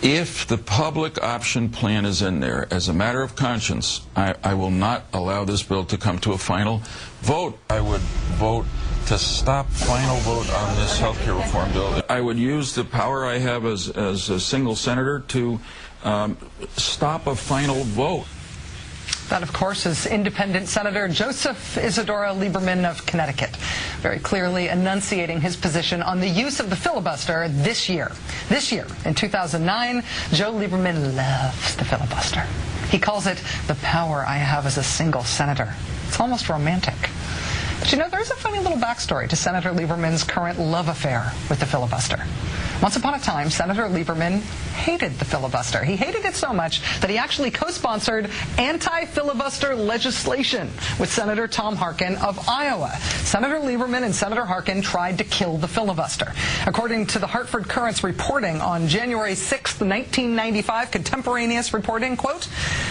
If the public option plan is in there, as a matter of conscience, I will not allow this bill to come to a final vote. I would vote to stop final vote on this health care reform bill. I would use the power I have as a single senator to stop a final vote. That, of course, is independent Senator Joseph Isidora Lieberman of Connecticut, very clearly enunciating his position on the use of the filibuster this year. This year, in 2009, Joe Lieberman loves the filibuster. He calls it the power I have as a single senator. It's almost romantic. But you know, there's a funny little backstory to Senator Lieberman's current love affair with the filibuster. Once upon a time, Senator Lieberman hated the filibuster. He hated it so much that he actually co-sponsored anti-filibuster legislation with Senator Tom Harkin of Iowa. Senator Lieberman and Senator Harkin tried to kill the filibuster. According to the Hartford Courant's reporting on January 6, 1995, contemporaneous reporting, quote,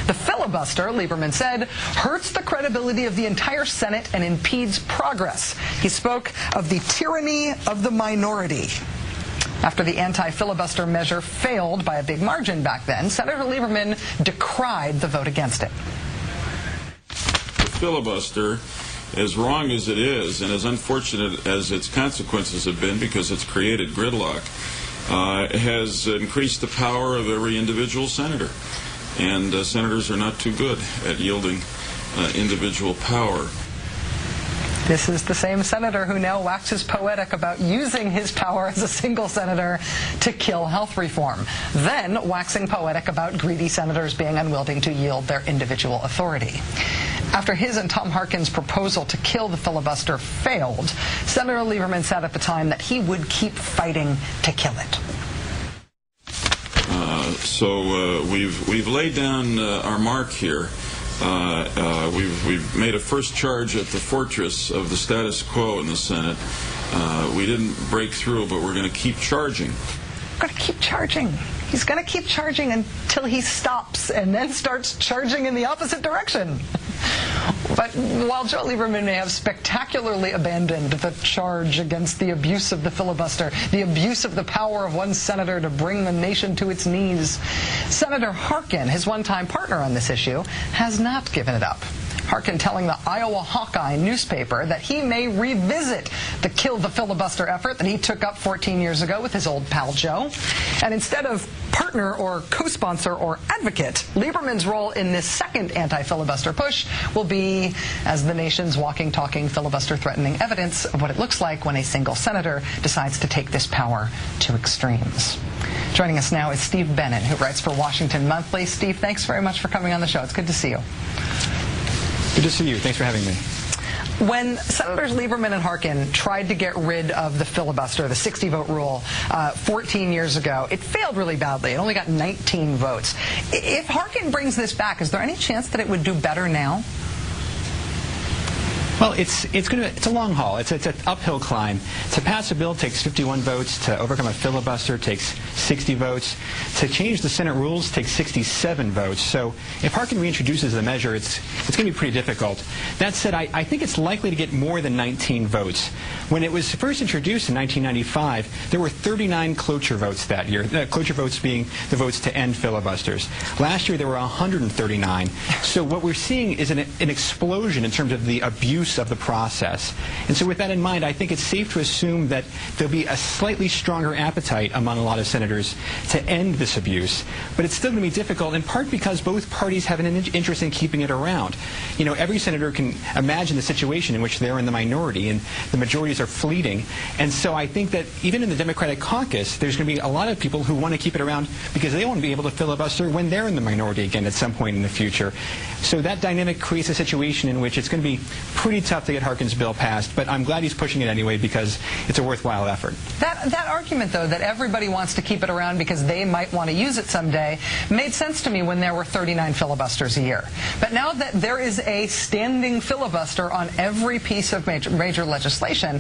"The filibuster," Lieberman said, "hurts the credibility of the entire Senate and impedes progress." He spoke of the tyranny of the minority. After the anti-filibuster measure failed by a big margin back then, Senator Lieberman decried the vote against it. The filibuster, as wrong as it is and as unfortunate as its consequences have been because it's created gridlock, has increased the power of every individual senator. And senators are not too good at yielding individual power. This is the same senator who now waxes poetic about using his power as a single senator to kill health reform, then waxing poetic about greedy senators being unwilling to yield their individual authority. After his and Tom Harkin's proposal to kill the filibuster failed, Senator Lieberman said at the time that he would keep fighting to kill it. So we've laid down our mark here. We've made a first charge at the fortress of the status quo in the Senate. We didn't break through, but we're going to keep charging. We're going to keep charging. He's going to keep charging until he stops and then starts charging in the opposite direction. But while Joe Lieberman may have spectacularly abandoned the charge against the abuse of the filibuster, the abuse of the power of one senator to bring the nation to its knees, Senator Harkin, his one-time partner on this issue, has not given it up. Harkin telling the Iowa Hawkeye newspaper that he may revisit the kill the filibuster effort that he took up 14 years ago with his old pal Joe. And instead of partner or co-sponsor or advocate, Lieberman's role in this second anti-filibuster push will be as the nation's walking, talking, filibuster-threatening evidence of what it looks like when a single senator decides to take this power to extremes. Joining us now is Steve Bennett, who writes for Washington Monthly. Steve, thanks very much for coming on the show. It's good to see you. Good to see you. Thanks for having me. When Senators Lieberman and Harkin tried to get rid of the filibuster, the 60-vote rule, 14 years ago, it failed really badly. It only got 19 votes. If Harkin brings this back, is there any chance that it would do better now? Well, it's a long haul. It's an uphill climb. To pass a bill takes 51 votes. To overcome a filibuster takes 60 votes. To change the Senate rules takes 67 votes. So if Harkin reintroduces the measure, it's going to be pretty difficult. That said, I think it's likely to get more than 19 votes. When it was first introduced in 1995, there were 39 cloture votes that year. Cloture votes being the votes to end filibusters. Last year there were 139. So what we're seeing is an explosion in terms of the abuse of the process. And so with that in mind, I think it's safe to assume that there'll be a slightly stronger appetite among a lot of senators to end this abuse. But it's still going to be difficult, in part because both parties have an interest in keeping it around. You know, every senator can imagine the situation in which they're in the minority and the majorities are fleeting. And so I think that even in the Democratic caucus, there's going to be a lot of people who want to keep it around because they want to be able to filibuster when they're in the minority again at some point in the future. So that dynamic creates a situation in which it's going to be pretty tough to get Harkin's bill passed, but I'm glad he's pushing it anyway because it's a worthwhile effort. That argument, though, that everybody wants to keep it around because they might want to use it someday, made sense to me when there were 39 filibusters a year. But now that there is a standing filibuster on every piece of major legislation,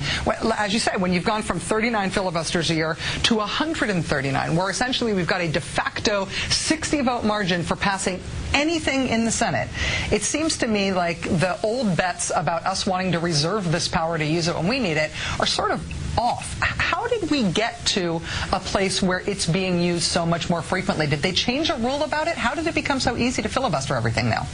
as you say, when you've gone from 39 filibusters a year to 139, where essentially we've got a de facto 60-vote margin for passing anything in the Senate, it seems to me like the old bets about us wanting to reserve this power to use it when we need it are sort of off. How did we get to a place where it's being used so much more frequently? Did they change a rule about it? How did it become so easy to filibuster everything now?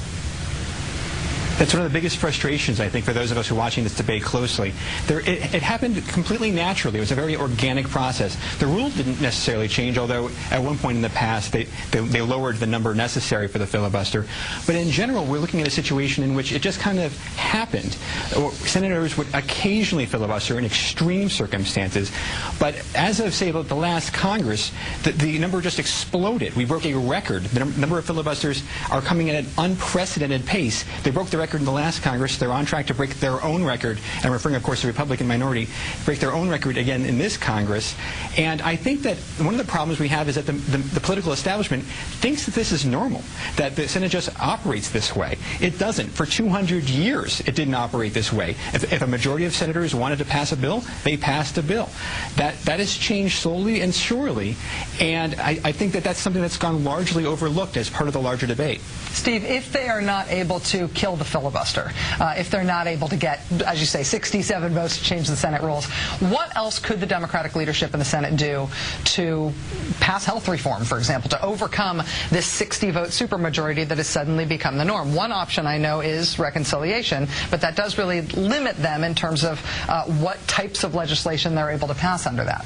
That's one of the biggest frustrations, I think, for those of us who are watching this debate closely. It happened completely naturally. It was a very organic process. The rule didn't necessarily change, although at one point in the past they lowered the number necessary for the filibuster. But in general, we're looking at a situation in which it just kind of happened. Senators would occasionally filibuster in extreme circumstances. But as of, say, the last Congress, the number just exploded. We broke a record. The number of filibusters are coming at an unprecedented pace. They broke the record in the last Congress. They're on track to break their own record, and I'm referring, of course, to the Republican minority, break their own record again in this Congress. And I think that one of the problems we have is that the political establishment thinks that this is normal, that the Senate just operates this way. It doesn't. For 200 years, it didn't operate this way. If a majority of senators wanted to pass a bill, they passed a bill. That has changed slowly and surely, and I think that that's something that's gone largely overlooked as part of the larger debate. Steve, if they are not able to kill the filibuster, if they're not able to get, as you say, 67 votes to change the Senate rules, what else could the Democratic leadership in the Senate do to pass health reform, for example, to overcome this 60-vote supermajority that has suddenly become the norm? One option I know is reconciliation, but that does really limit them in terms of what types of legislation they're able to pass under that.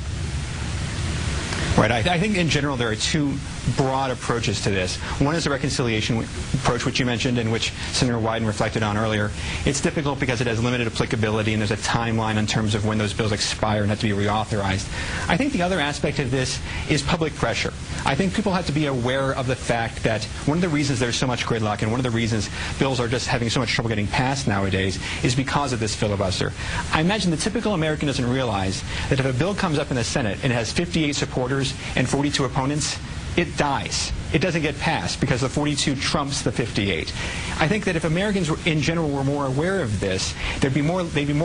Right. I think in general there are two broad approaches to this. One is the reconciliation approach, which you mentioned, and which Senator Wyden reflected on earlier. It's difficult because it has limited applicability, and there's a timeline in terms of when those bills expire and have to be reauthorized. I think the other aspect of this is public pressure. I think people have to be aware of the fact that one of the reasons there's so much gridlock and one of the reasons bills are just having so much trouble getting passed nowadays is because of this filibuster. I imagine the typical American doesn't realize that if a bill comes up in the Senate and it has 58 supporters and 42 opponents, it dies. It doesn't get passed because the 42 trumps the 58. I think that if Americans in general were more aware of this, they'd be more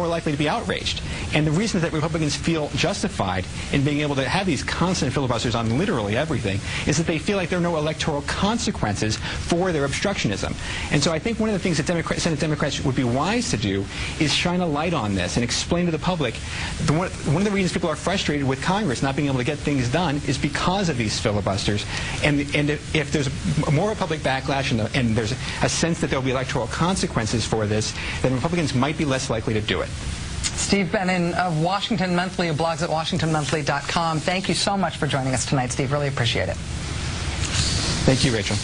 likely to be outraged. And the reason that Republicans feel justified in being able to have these constant filibusters on literally everything is that they feel like there are no electoral consequences for their obstructionism. And so I think one of the things that Senate Democrats would be wise to do is shine a light on this and explain to the public one of the reasons people are frustrated with Congress not being able to get things done is because of these filibusters. And if there's more public backlash and there's a sense that there will be electoral consequences for this, then Republicans might be less likely to do it. Steve Bennin of Washington Monthly, who blogs at WashingtonMonthly.com. Thank you so much for joining us tonight, Steve. Really appreciate it. Thank you, Rachel.